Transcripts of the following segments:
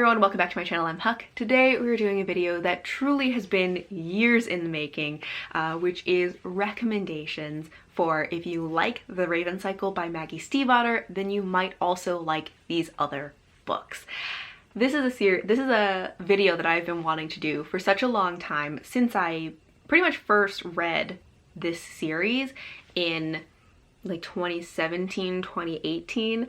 everyone, welcome back to my channel. I'm Huck. Today we're doing a video that truly has been years in the making, which is recommendations for if you like The Raven Cycle by Maggie Stiefvater, then you might also like these other books. This is a video that I've been wanting to do for such a long time, since I pretty much first read this series in like 2017, 2018,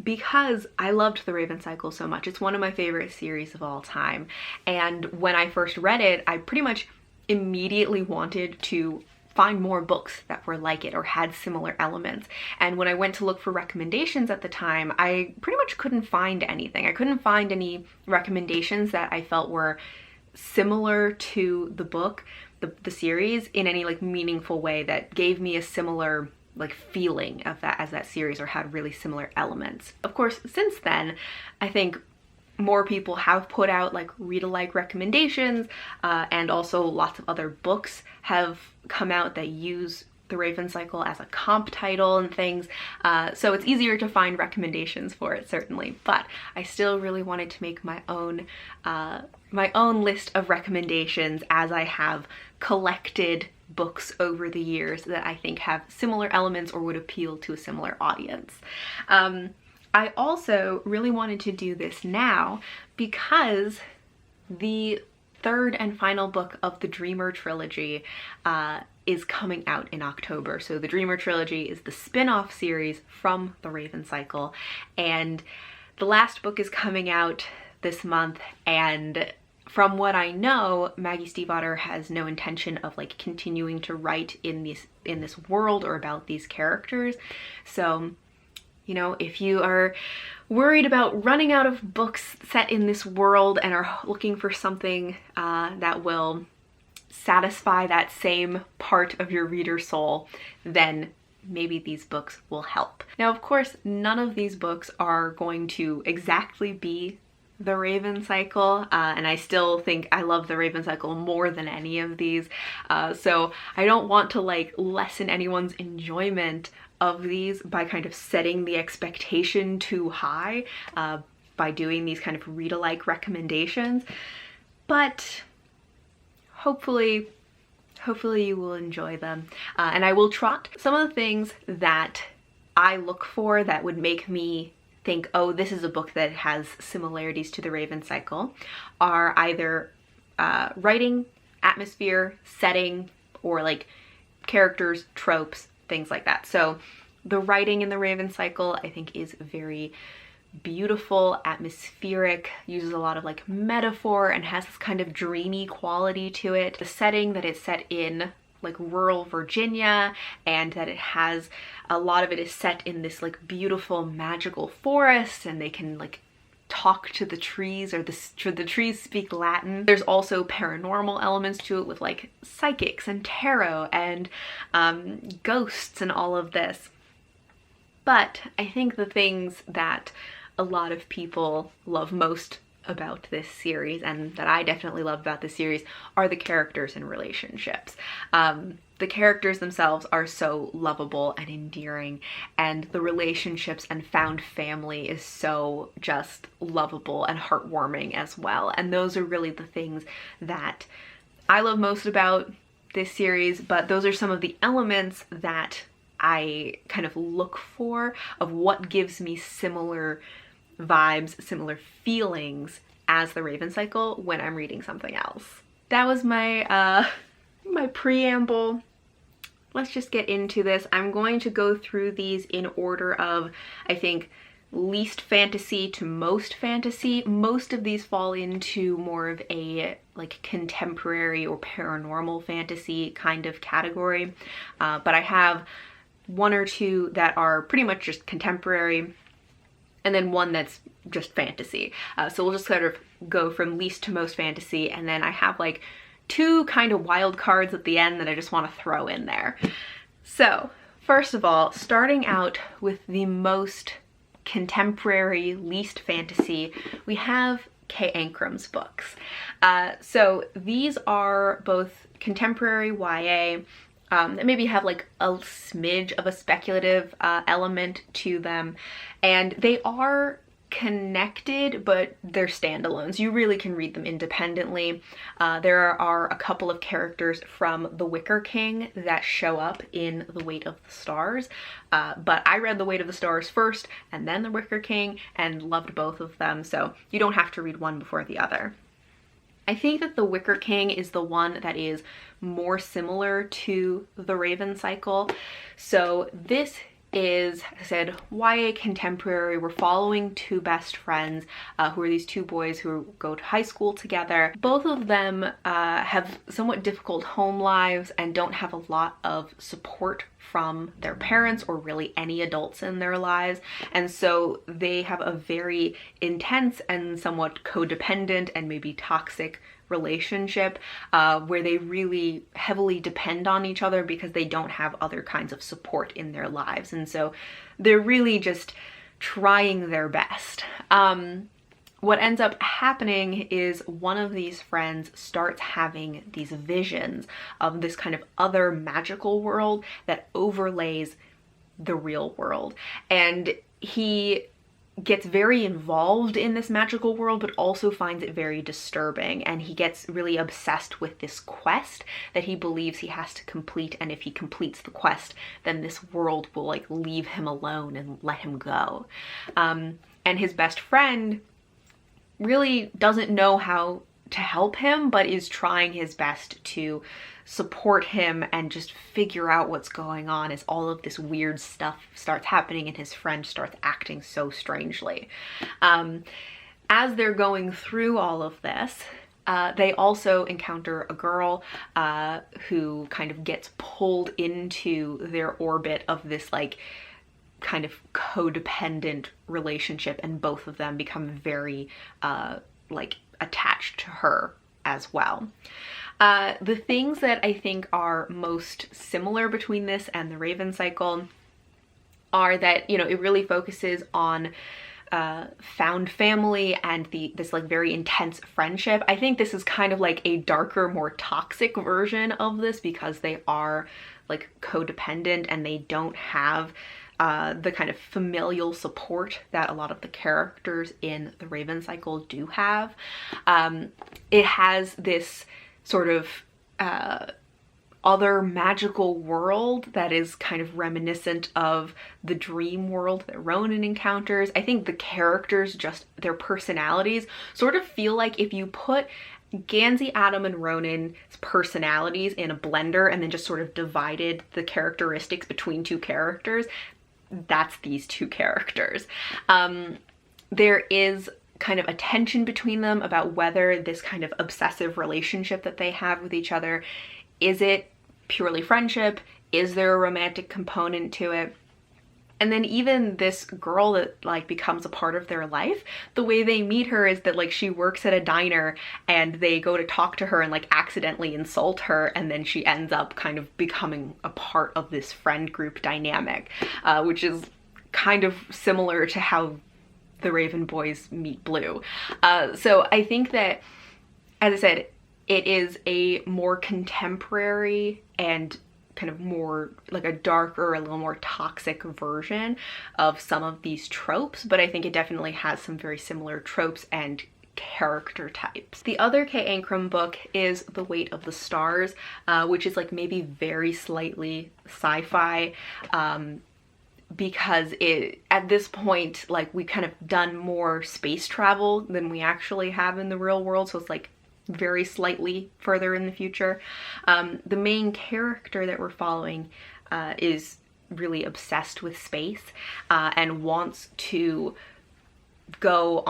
because I loved The Raven Cycle so much. It's one of my favorite series of all time. And when I first read it, I pretty much immediately wanted to find more books that were like it or had similar elements. And when I went to look for recommendations at the time, I pretty much couldn't find anything. I couldn't find any recommendations that I felt were similar to the book, the series, in any like meaningful way that gave me a similar like feeling of that as that series, or had really similar elements. Of course, since then, I think more people have put out like read-alike recommendations, and also lots of other books have come out that use The Raven Cycle as a comp title and things, so it's easier to find recommendations for it, certainly. But I still really wanted to make my own list of recommendations, as I have collected books over the years that I think have similar elements or would appeal to a similar audience. I also really wanted to do this now because the third and final book of the Dreamer trilogy is coming out in October. So the Dreamer trilogy is the spin-off series from The Raven Cycle, and the last book is coming out this month, and from what I know, Maggie Stiefvater has no intention of like continuing to write in this world or about these characters. So, you know, if you are worried about running out of books set in this world and are looking for something that will satisfy that same part of your reader soul, then maybe these books will help. Now, of course, none of these books are going to exactly be The Raven Cycle, and I still think I love The Raven Cycle more than any of these, so I don't want to like lessen anyone's enjoyment of these by kind of setting the expectation too high by doing these kind of read-alike recommendations, but hopefully you will enjoy them. And I will trot some of the things that I look for that would make me think, oh, this is a book that has similarities to The Raven Cycle, are either writing, atmosphere, setting, or like characters, tropes, things like that. So the writing in The Raven Cycle, I think, is very beautiful, atmospheric, uses a lot of like metaphor, and has this kind of dreamy quality to it. The setting that it's set in, like rural Virginia, and that it has a lot of it is set in this like beautiful magical forest, and they can like talk to the trees, or the trees speak Latin. There's also paranormal elements to it with like psychics and tarot and ghosts and all of this. But I think the things that a lot of people love most about this series, and that I definitely love about this series, are the characters and relationships. The characters themselves are so lovable and endearing, and the relationships and found family is so just lovable and heartwarming as well. And those are really the things that I love most about this series, but those are some of the elements that I kind of look for, of what gives me similar vibes, similar feelings as The Raven Cycle when I'm reading something else. That was my my preamble. Let's just get into this. I'm going to go through these in order of, I think, least fantasy to most fantasy. Most of these fall into more of a like contemporary or paranormal fantasy kind of category, but I have one or two that are pretty much just contemporary, and then one that's just fantasy. So we'll just sort of go from least to most fantasy, and then I have like two kind of wild cards at the end that I just want to throw in there. So first of all, starting out with the most contemporary, least fantasy, we have Kay Ancrum's books. So these are both contemporary YA, that maybe have like a smidge of a speculative element to them, and they are connected, but they're standalones. You really can read them independently. There are a couple of characters from The Wicker King that show up in The Weight of the Stars, but I read The Weight of the Stars first and then The Wicker King and loved both of them, so you don't have to read one before the other. I think that The Wicker King is the one that is more similar to The Raven Cycle. So this is, as I said, YA contemporary. We're following two best friends who are these two boys who go to high school together. Both of them have somewhat difficult home lives and don't have a lot of support from their parents or really any adults in their lives, and so they have a very intense and somewhat codependent and maybe toxic relationship where they really heavily depend on each other because they don't have other kinds of support in their lives, and so they're really just trying their best. What ends up happening is one of these friends starts having these visions of this kind of other magical world that overlays the real world, and he gets very involved in this magical world but also finds it very disturbing, and he gets really obsessed with this quest that he believes he has to complete, and if he completes the quest then this world will like leave him alone and let him go. And his best friend really doesn't know how to help him but is trying his best to support him and just figure out what's going on as all of this weird stuff starts happening and his friend starts acting so strangely. As they're going through all of this, they also encounter a girl who kind of gets pulled into their orbit of this like kind of codependent relationship, and both of them become very like attached to her as well. The things that I think are most similar between this and the Raven Cycle are that, you know, it really focuses on found family and this like very intense friendship. I think this is kind of like a darker, more toxic version of this because they are like codependent and they don't have the kind of familial support that a lot of the characters in the Raven Cycle do have. It has this sort of other magical world that is kind of reminiscent of the dream world that Ronan encounters. I think the characters, just their personalities, sort of feel like if you put Gandhi, Adam, and Ronan's personalities in a blender and then just sort of divided the characteristics between two characters, that's these two characters. There is kind of a tension between them about whether this kind of obsessive relationship that they have with each other, is it purely friendship? Is there a romantic component to it? And then even this girl that like becomes a part of their life, the way they meet her is that like she works at a diner and they go to talk to her and like accidentally insult her, and then she ends up kind of becoming a part of this friend group dynamic, which is kind of similar to how the Raven boys meet Blue. So I think that, as I said, it is a more contemporary and kind of more like a darker, a little more toxic version of some of these tropes, but I think it definitely has some very similar tropes and character types. The other K. Ankrum book is The Weight of the Stars, which is like maybe very slightly sci-fi, because it, at this point, like we kind of done more space travel than we actually have in the real world, so it's like very slightly further in the future. The main character that we're following is really obsessed with space and wants to go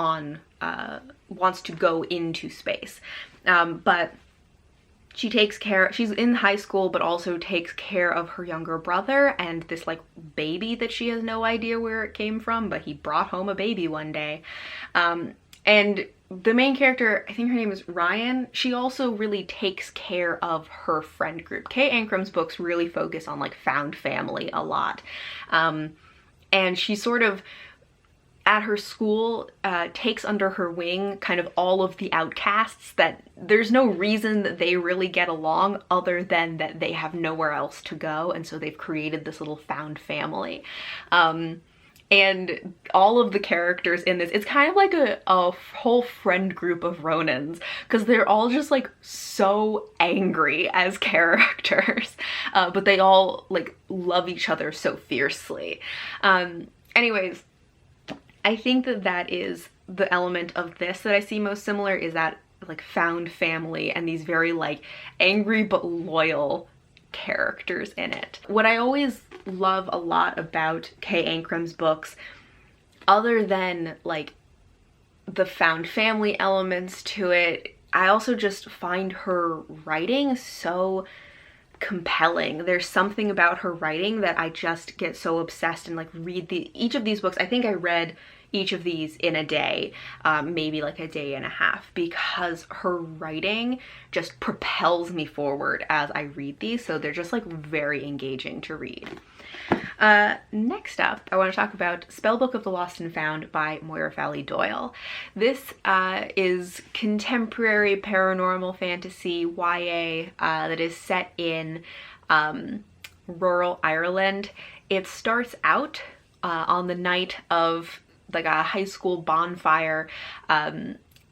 into space, but she takes care, she's in high school, but also takes care of her younger brother and this like baby that she has no idea where it came from, but he brought home a baby one day. And the main character, I think her name is Ryan, she also really takes care of her friend group. K. Ankrum's books really focus on like found family a lot. And she sort of, at her school, takes under her wing kind of all of the outcasts that there's no reason that they really get along other than that they have nowhere else to go, and so they've created this little found family. And all of the characters in this, it's kind of like a whole friend group of Ronins, because they're all just like so angry as characters, but they all like love each other so fiercely. Anyways, I think that that is the element of this that I see most similar, is that like found family and these very like angry but loyal characters in it. What I always love a lot about Kay Ancrum's books, other than like the found family elements to it, I also just find her writing so compelling. There's something about her writing that I just get so obsessed and like read each of these books. I think I read each of these in a day, maybe like a day and a half, because her writing just propels me forward as I read these. So they're just like very engaging to read. Next up, I want to talk about Spellbook of the Lost and Found by Moira Fowley Doyle. This is contemporary paranormal fantasy YA that is set in rural Ireland. It starts out on the night of like a high school bonfire.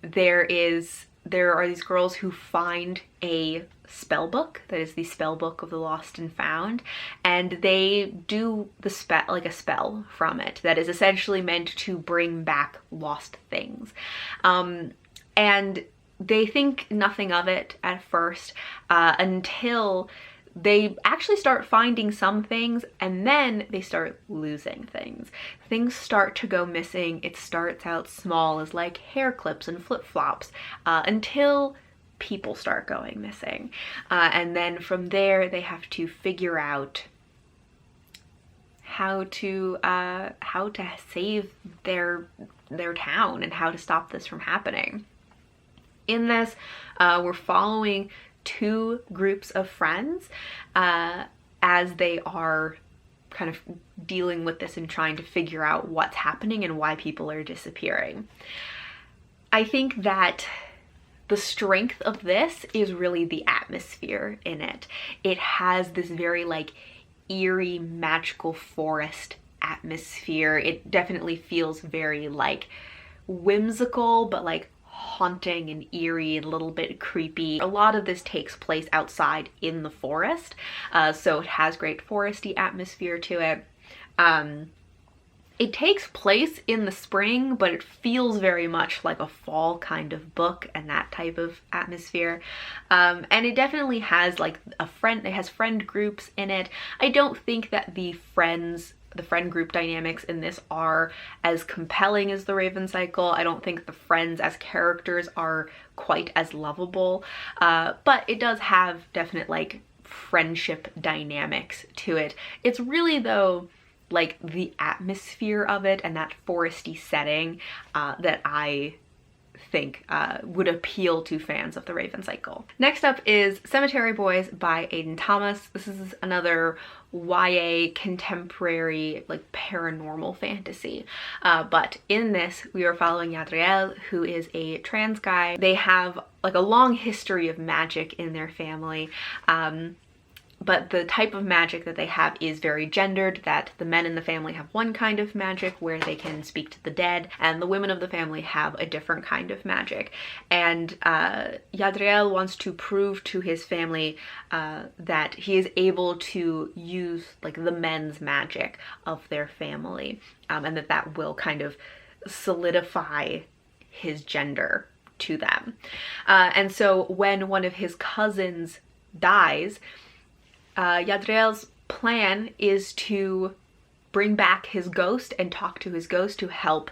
There are these girls who find a spell book that is the spell book of the lost and found, and they do the a spell from it that is essentially meant to bring back lost things. And they think nothing of it at first, until they actually start finding some things, and then they start losing things. Things start to go missing. It starts out small as like hair clips and flip-flops, until people start going missing. And then from there, they have to figure out how to save their town and how to stop this from happening. In this, we're following two groups of friends as they are kind of dealing with this and trying to figure out what's happening and why people are disappearing. I think that the strength of this is really the atmosphere in it. It has this very like eerie, magical forest atmosphere. It definitely feels very like whimsical, but like haunting and eerie and a little bit creepy. A lot of this takes place outside in the forest, so it has great foresty atmosphere to it. It takes place in the spring, but it feels very much like a fall kind of book and that type of atmosphere. And it definitely has like it has friend groups in it. I don't think that the friend group dynamics in this are as compelling as the Raven Cycle. I don't think the friends as characters are quite as lovable, but it does have definite like friendship dynamics to it. It's really though like the atmosphere of it and that foresty setting that I think would appeal to fans of the Raven Cycle. Next up is Cemetery Boys by Aidan Thomas. This is another YA contemporary like paranormal fantasy, but in this we are following Yadriel, who is a trans guy. They have like a long history of magic in their family, but the type of magic that they have is very gendered, that the men in the family have one kind of magic where they can speak to the dead, and the women of the family have a different kind of magic. And Yadriel wants to prove to his family that he is able to use like the men's magic of their family, and that will kind of solidify his gender to them. And so when one of his cousins dies, Yadriel's plan is to bring back his ghost and talk to his ghost to help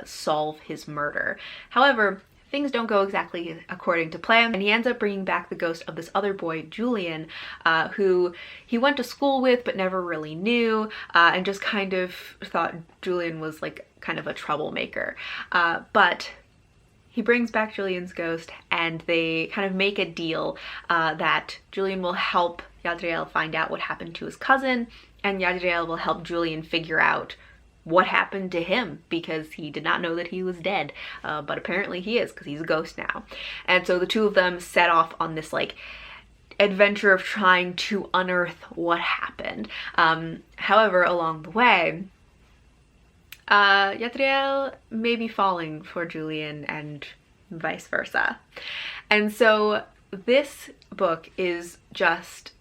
solve his murder. However, things don't go exactly according to plan, and he ends up bringing back the ghost of this other boy, Julian, who he went to school with but never really knew, and just kind of thought Julian was like kind of a troublemaker. But he brings back Julian's ghost, and they kind of make a deal that Julian will help Yadriel find out what happened to his cousin, and Yadriel will help Julian figure out what happened to him, because he did not know that he was dead, but apparently he is, because he's a ghost now. And so the two of them set off on this like adventure of trying to unearth what happened. However, along the way, Yadriel may be falling for Julian and vice versa. And so this book is just,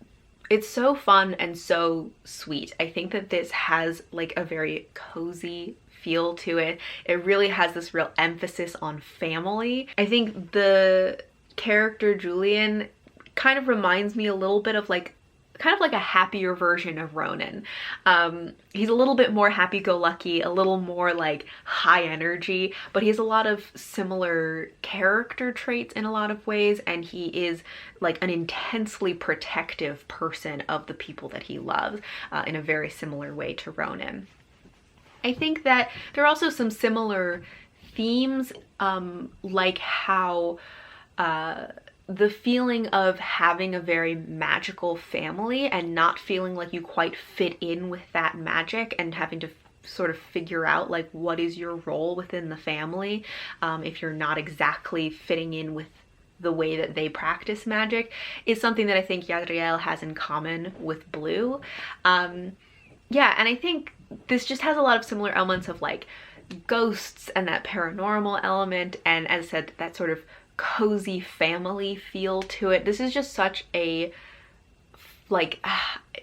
it's so fun and so sweet. I think that this has like a very cozy feel to it. It really has this real emphasis on family. I think the character Julian kind of reminds me a little bit of like kind of like a happier version of Ronan. He's a little bit more happy-go-lucky, a little more like high energy, but he has a lot of similar character traits in a lot of ways, and he is like an intensely protective person of the people that he loves in a very similar way to Ronan. I think that there are also some similar themes, like how the feeling of having a very magical family and not feeling like you quite fit in with that magic and having to sort of figure out like what is your role within the family if you're not exactly fitting in with the way that they practice magic is something that I think Yadriel has in common with Blue. Yeah, and I think this just has a lot of similar elements of like ghosts and that paranormal element, and as I said, that sort of cozy family feel to it. This is just such a like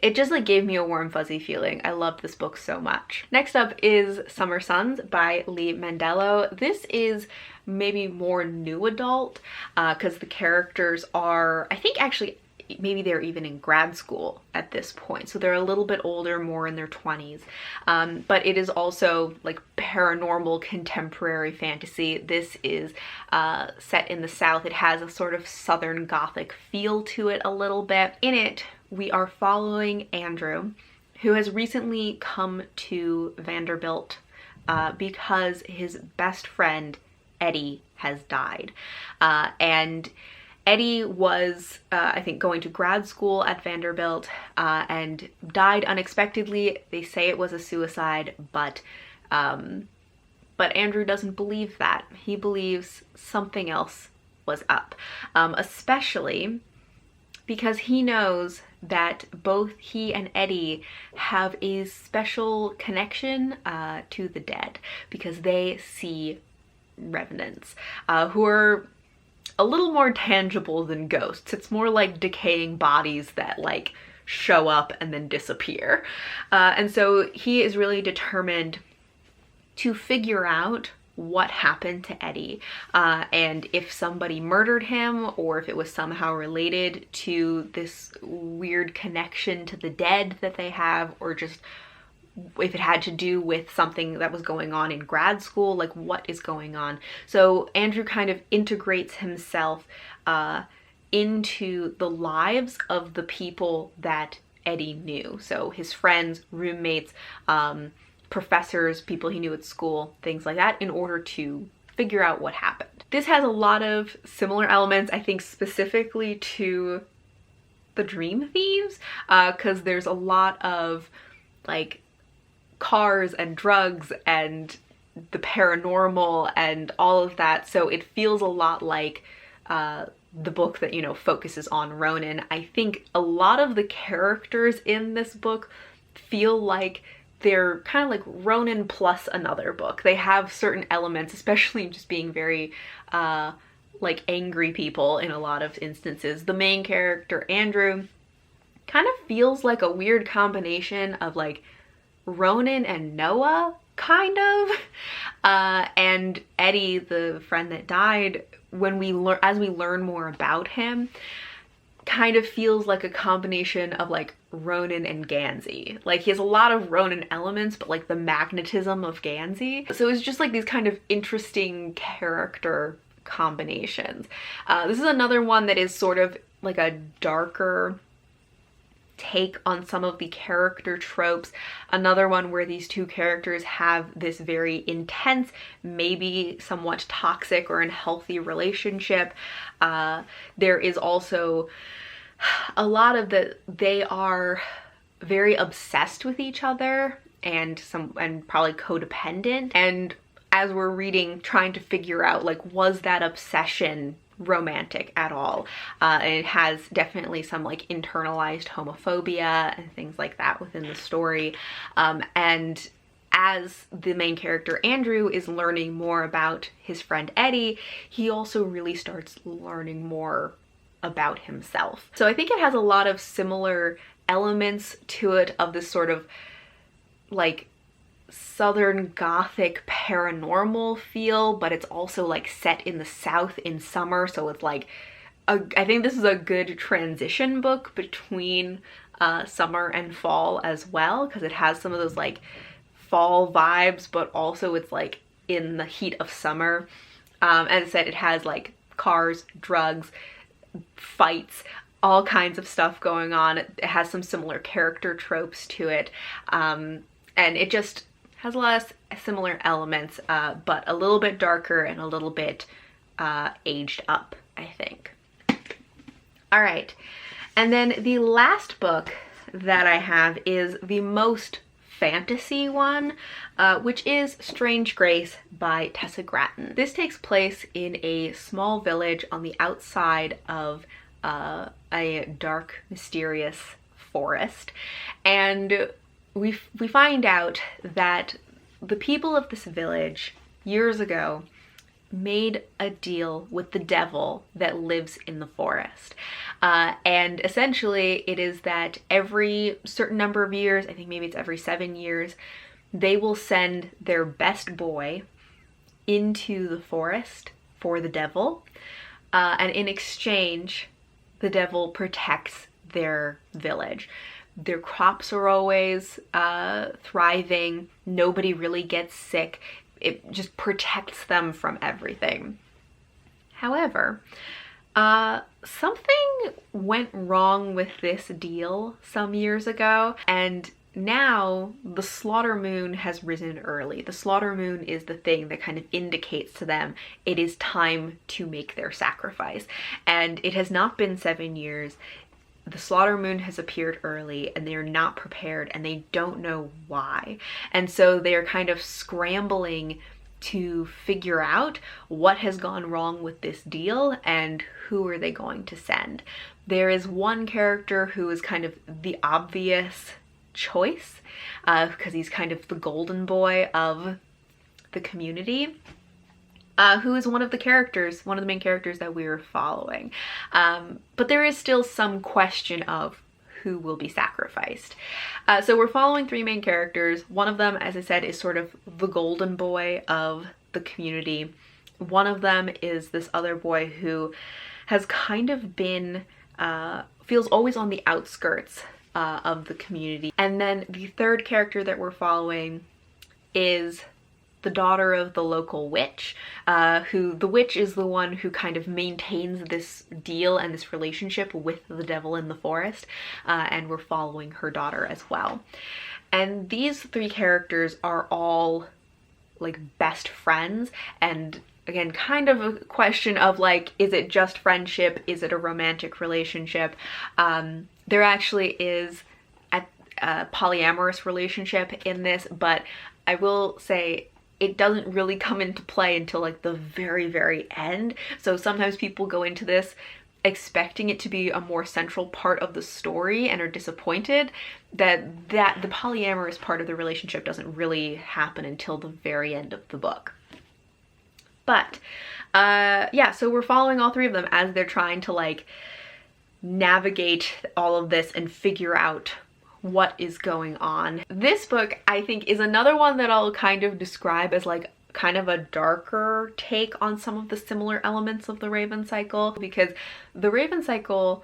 it just like gave me a warm fuzzy feeling. I loved this book so much. Next up is Summer Suns by Lee Mandello. This is maybe more new adult because the characters are, I think actually maybe they're even in grad school at this point, so they're a little bit older, more in their 20s, but it is also like paranormal contemporary fantasy. This is set in the South. It has a sort of Southern Gothic feel to it a little bit. In it, we are following Andrew, who has recently come to Vanderbilt because his best friend Eddie has died, and Eddie was, I think, going to grad school at Vanderbilt and died unexpectedly. They say it was a suicide, but Andrew doesn't believe that. He believes something else was up, especially because he knows that both he and Eddie have a special connection to the dead because they see revenants who are a little more tangible than ghosts. It's more like decaying bodies that like show up and then disappear. And so he is really determined to figure out what happened to Eddie and if somebody murdered him or if it was somehow related to this weird connection to the dead that they have, or just if it had to do with something that was going on in grad school, like what is going on. So Andrew kind of integrates himself into the lives of the people that Eddie knew. So his friends, roommates, professors, people he knew at school, things like that, in order to figure out what happened. This has a lot of similar elements, I think, specifically to the Dream Thieves, because there's a lot of like cars and drugs and the paranormal and all of that, so it feels a lot like the book that, you know, focuses on Ronan. I think a lot of the characters in this book feel like they're kind of like Ronan plus another book. They have certain elements, especially just being very like angry people in a lot of instances. The main character, Andrew, kind of feels like a weird combination of like Ronan and Noah, kind of. And Eddie, the friend that died, as we learn more about him, kind of feels like a combination of like Ronan and Gandhi. Like he has a lot of Ronan elements, but like the magnetism of Gandhi. So it's just like these kind of interesting character combinations. This is another one that is sort of like a darker take on some of the character tropes. Another one where these two characters have this very intense, maybe somewhat toxic or unhealthy relationship. There is also a lot of they are very obsessed with each other and probably codependent. And as we're reading, trying to figure out like, was that obsession romantic at all? And it has definitely some like internalized homophobia and things like that within the story. And as the main character Andrew is learning more about his friend Eddie, he also really starts learning more about himself. So I think it has a lot of similar elements to it, of this sort of like Southern Gothic paranormal feel, but it's also like set in the South in summer, so it's like I think this is a good transition book between summer and fall as well, because it has some of those like fall vibes, but also it's like in the heat of summer. As I said, it has like cars, drugs, fights, all kinds of stuff going on. It has some similar character tropes to it, and it just has a lot of similar elements, but a little bit darker and a little bit aged up, I think. All right, and then the last book that I have is the most fantasy one, which is Strange Grace by Tessa Gratton. This takes place in a small village on the outside of a dark, mysterious forest, and we find out that the people of this village years ago made a deal with the devil that lives in the forest. And essentially it is that every certain number of years, I think maybe it's every 7 years, they will send their best boy into the forest for the devil. And in exchange, the devil protects their village. Their crops are always thriving. Nobody really gets sick. It just protects them from everything. However, something went wrong with this deal some years ago, and now the slaughter moon has risen early. The slaughter moon is the thing that kind of indicates to them it is time to make their sacrifice. And it has not been 7 years. The slaughter moon has appeared early and they're not prepared and they don't know why. And so they're kind of scrambling to figure out what has gone wrong with this deal and who are they going to send. There is one character who is kind of the obvious choice, because he's kind of the golden boy of the community. Who is one of the main characters that we're following. But there is still some question of who will be sacrificed. So we're following 3 main characters. One of them, as I said, is sort of the golden boy of the community. One of them is this other boy who has kind of been, feels always on the outskirts of the community. And then the third character that we're following is the daughter of the local witch, the witch is the one who kind of maintains this deal and this relationship with the devil in the forest, and we're following her daughter as well. And these 3 characters are all like best friends, and again, kind of a question of like, is it just friendship? Is it a romantic relationship? There actually is a polyamorous relationship in this, but I will say it doesn't really come into play until like the very, very end. So sometimes people go into this expecting it to be a more central part of the story and are disappointed that the polyamorous part of the relationship doesn't really happen until the very end of the book. But yeah, so we're following all 3 of them as they're trying to like navigate all of this and figure out what is going on. This book, I think, is another one that I'll kind of describe as like kind of a darker take on some of the similar elements of the Raven Cycle, because the Raven Cycle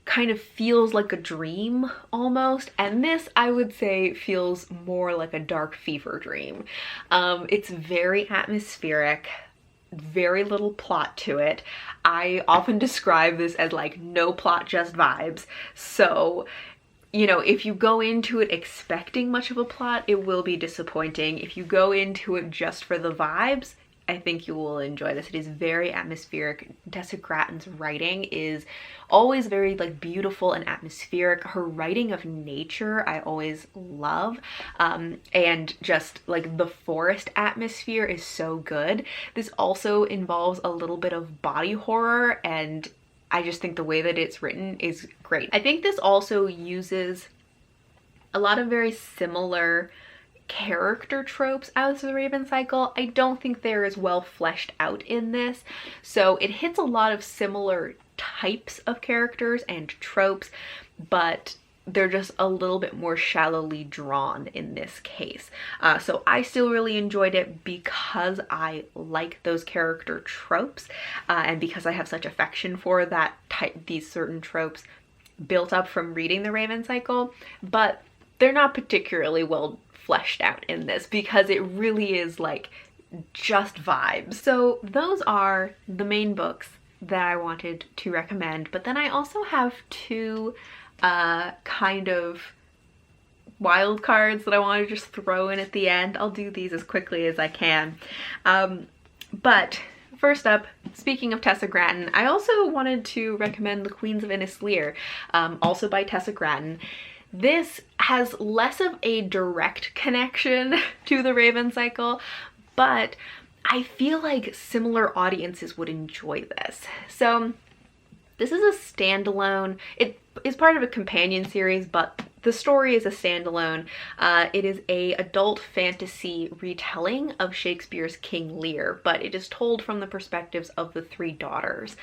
kind of feels like a dream almost, and this I would say feels more like a dark fever dream. It's very atmospheric, very little plot to it. I often describe this as like no plot, just vibes. So you know, if you go into it expecting much of a plot, it will be disappointing. If you go into it just for the vibes, I think you will enjoy this. It is very atmospheric. Tessa Gratton's writing is always very like beautiful and atmospheric. Her writing of nature I always love, and just like the forest atmosphere is so good. This also involves a little bit of body horror, and I just think the way that it's written is great. I think this also uses a lot of very similar character tropes out of the Raven cycle. I don't think they're as well fleshed out in this. So it hits a lot of similar types of characters and tropes, but they're just a little bit more shallowly drawn in this case. So I still really enjoyed it because I like those character tropes, and because I have such affection for that type, these certain tropes built up from reading the Raven cycle, but they're not particularly well fleshed out in this because it really is like just vibes. So those are the main books that I wanted to recommend, but then I also have two kind of wild cards that I want to just throw in at the end. I'll do these as quickly as I can. But first up, speaking of Tessa Gratton, I also wanted to recommend The Queens of INNIS LEAR, also by Tessa Gratton. This has less of a direct connection to the Raven cycle, but I feel like similar audiences would enjoy this. So this is a standalone. It is part of a companion series, but the story is a standalone. It is a adult fantasy retelling of Shakespeare's King Lear, but it is told from the perspectives of the three daughters.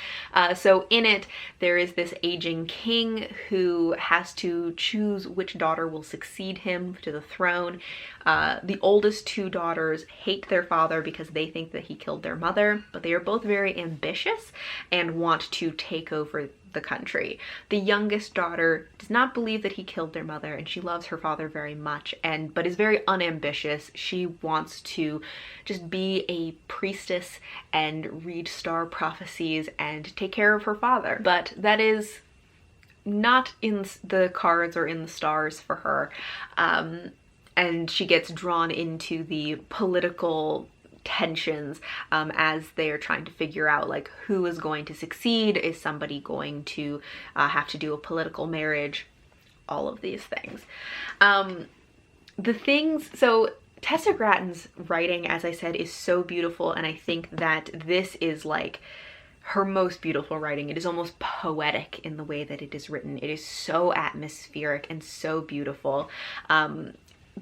So in it, there is this aging king who has to choose which daughter will succeed him to the throne. The oldest two daughters hate their father because they think that he killed their mother, but they are both very ambitious and want to take over the country. The youngest daughter does not believe that he killed their mother, and she loves her father very much, but is very unambitious. She wants to just be a priestess and read star prophecies and take care of her father. But that is not in the cards or in the stars for her. And she gets drawn into the political tensions as they are trying to figure out like who is going to succeed. Is somebody going to have to do a political marriage? All of these things. So Tessa Gratton's writing, as I said, is so beautiful, and I think that this is like her most beautiful writing. It is almost poetic in the way that it is written. It is so atmospheric and so beautiful.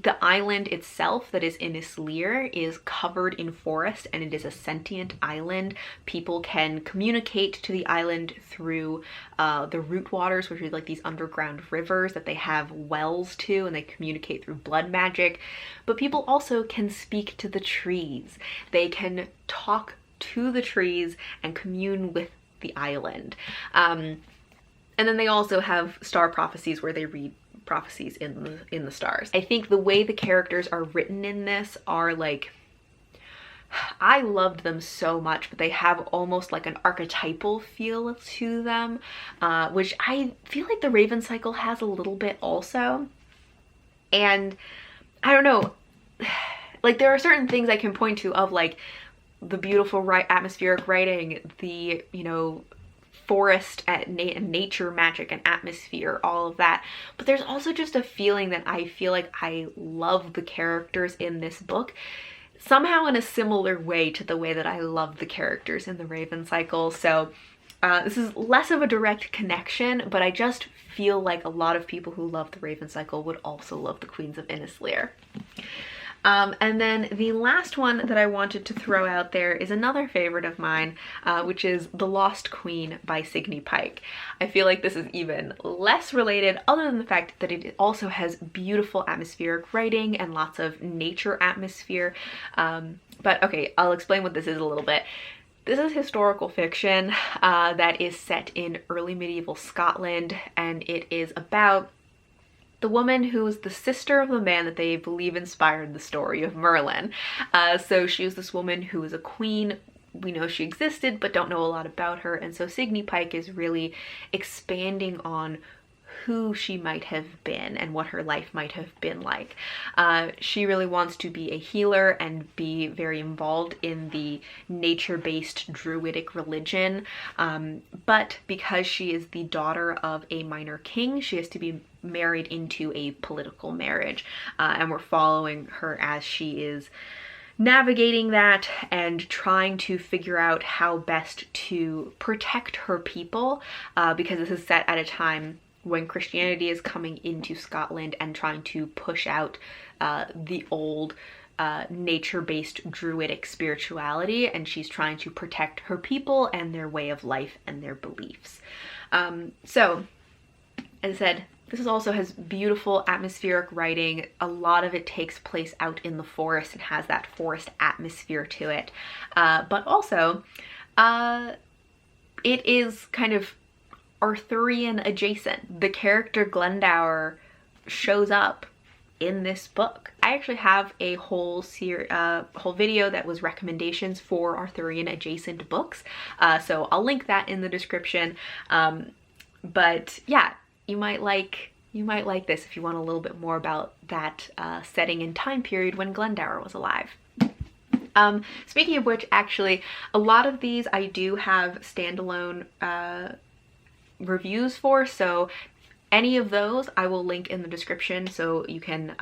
The island itself that is INNIS LEAR is covered in forest, and it is a sentient island. People can communicate to the island through the root waters, which are like these underground rivers that they have wells to, and they communicate through blood magic. But people also can speak to the trees. They can talk to the trees and commune with the island. And then they also have star prophecies where they read prophecies in the stars. I think the way the characters are written in this are like, I loved them so much, but they have almost like an archetypal feel to them, which I feel like the Raven cycle has a little bit also. And I don't know, like there are certain things I can point to of like the beautiful atmospheric writing, the, you know, forest and nature magic and atmosphere, all of that. But there's also just a feeling that I feel like I love the characters in this book somehow in a similar way to the way that I love the characters in the Raven cycle. So this is less of a direct connection, but I just feel like a lot of people who love the Raven cycle would also love the Queens of INNIS LEAR. And then the last one that I wanted to throw out there is another favorite of mine, which is The Lost Queen by Signe Pike. I feel like this is even less related, other than the fact that it also has beautiful atmospheric writing and lots of nature atmosphere. But okay, I'll explain what this is a little bit. This is historical fiction that is set in early medieval Scotland, and it is about the woman who is the sister of the man that they believe inspired the story of Merlin. So she is this woman who is a queen. We know she existed, but don't know a lot about her. And so Signe Pike is really expanding on who she might have been and what her life might have been like. She really wants to be a healer and be very involved in the nature-based druidic religion. But because she is the daughter of a minor king, she has to be married into a political marriage. And we're following her as she is navigating that and trying to figure out how best to protect her people, because this is set at a time when Christianity is coming into Scotland and trying to push out the old nature-based druidic spirituality, and she's trying to protect her people and their way of life and their beliefs. So, as I said, this also has beautiful atmospheric writing. A lot of it takes place out in the forest and has that forest atmosphere to it. But also, it is kind of Arthurian adjacent. The character Glendower shows up in this book. I actually have a whole video that was recommendations for Arthurian adjacent books. So I'll link that in the description. But yeah, you might like this if you want a little bit more about that setting and time period when Glendower was alive. Speaking of which, actually, a lot of these I do have standalone reviews for, so any of those I will link in the description so you can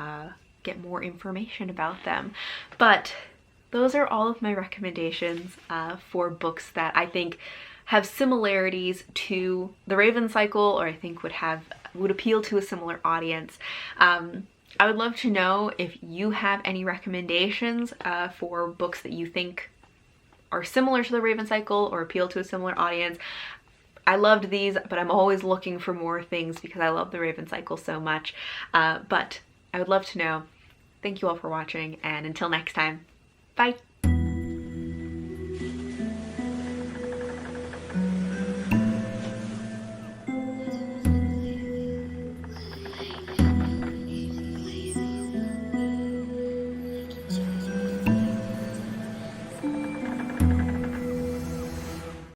get more information about them. But those are all of my recommendations for books that I think have similarities to the Raven Cycle, or I think would appeal to a similar audience. I would love to know if you have any recommendations for books that you think are similar to the Raven Cycle or appeal to a similar audience. I loved these, but I'm always looking for more things because I love the Raven Cycle so much. But I would love to know. Thank you all for watching, and until next time, bye!